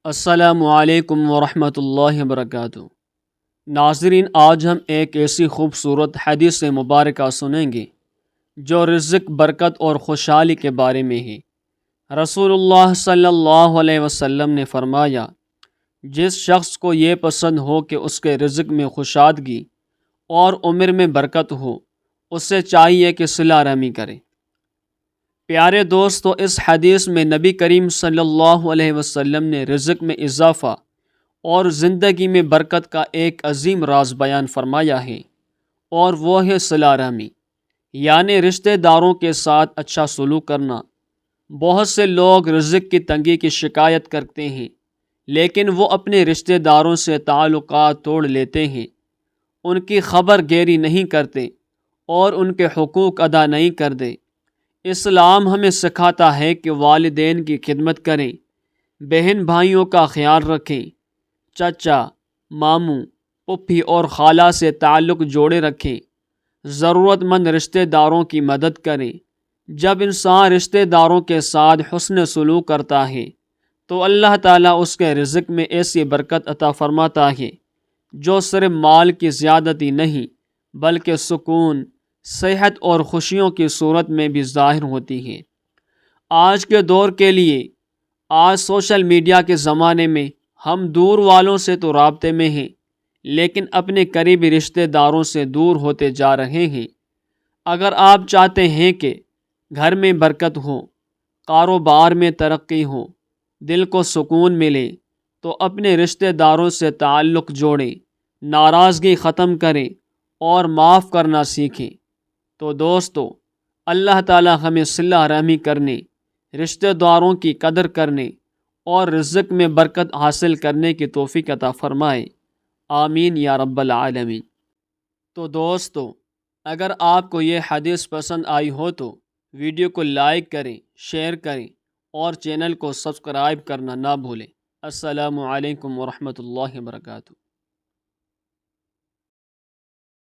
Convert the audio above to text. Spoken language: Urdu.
السلام علیکم ورحمۃ اللہ وبرکاتہ۔ ناظرین، آج ہم ایک ایسی خوبصورت حدیث مبارکہ سنیں گے جو رزق، برکت اور خوشحالی کے بارے میں ہے۔ رسول اللہ صلی اللہ علیہ وسلم نے فرمایا، جس شخص کو یہ پسند ہو کہ اس کے رزق میں خوشادگی اور عمر میں برکت ہو، اسے چاہیے کہ صلہ رحمی کرے۔ پیارے دوستو، اس حدیث میں نبی کریم صلی اللہ علیہ وسلم نے رزق میں اضافہ اور زندگی میں برکت کا ایک عظیم راز بیان فرمایا ہے، اور وہ ہے صلہ رحمی، یعنی رشتہ داروں کے ساتھ اچھا سلوک کرنا۔ بہت سے لوگ رزق کی تنگی کی شکایت کرتے ہیں، لیکن وہ اپنے رشتہ داروں سے تعلقات توڑ لیتے ہیں، ان کی خبر گیری نہیں کرتے اور ان کے حقوق ادا نہیں کرتے۔ اسلام ہمیں سکھاتا ہے کہ والدین کی خدمت کریں، بہن بھائیوں کا خیال رکھیں، چچا، ماموں، پھوپھی اور خالہ سے تعلق جوڑے رکھیں، ضرورت مند رشتہ داروں کی مدد کریں۔ جب انسان رشتہ داروں کے ساتھ حسن سلوک کرتا ہے تو اللہ تعالیٰ اس کے رزق میں ایسی برکت عطا فرماتا ہے جو صرف مال کی زیادتی نہیں بلکہ سکون، صحت اور خوشیوں کی صورت میں بھی ظاہر ہوتی ہے۔ آج کے دور کے لیے، آج سوشل میڈیا کے زمانے میں ہم دور والوں سے تو رابطے میں ہیں، لیکن اپنے قریبی رشتہ داروں سے دور ہوتے جا رہے ہیں۔ اگر آپ چاہتے ہیں کہ گھر میں برکت ہو، کاروبار میں ترقی ہو، دل کو سکون ملے، تو اپنے رشتہ داروں سے تعلق جوڑیں، ناراضگی ختم کریں اور معاف کرنا سیکھیں۔ تو دوستو، اللہ تعالی ہمیں صلہ رحمی کرنے، رشتہ داروں کی قدر کرنے اور رزق میں برکت حاصل کرنے کی توفیق عطا فرمائے، آمین یا رب العالمین۔ تو دوستو، اگر آپ کو یہ حدیث پسند آئی ہو تو ویڈیو کو لائک کریں، شیئر کریں اور چینل کو سبسکرائب کرنا نہ بھولیں۔ السلام علیکم ورحمۃ اللہ وبرکاتہ۔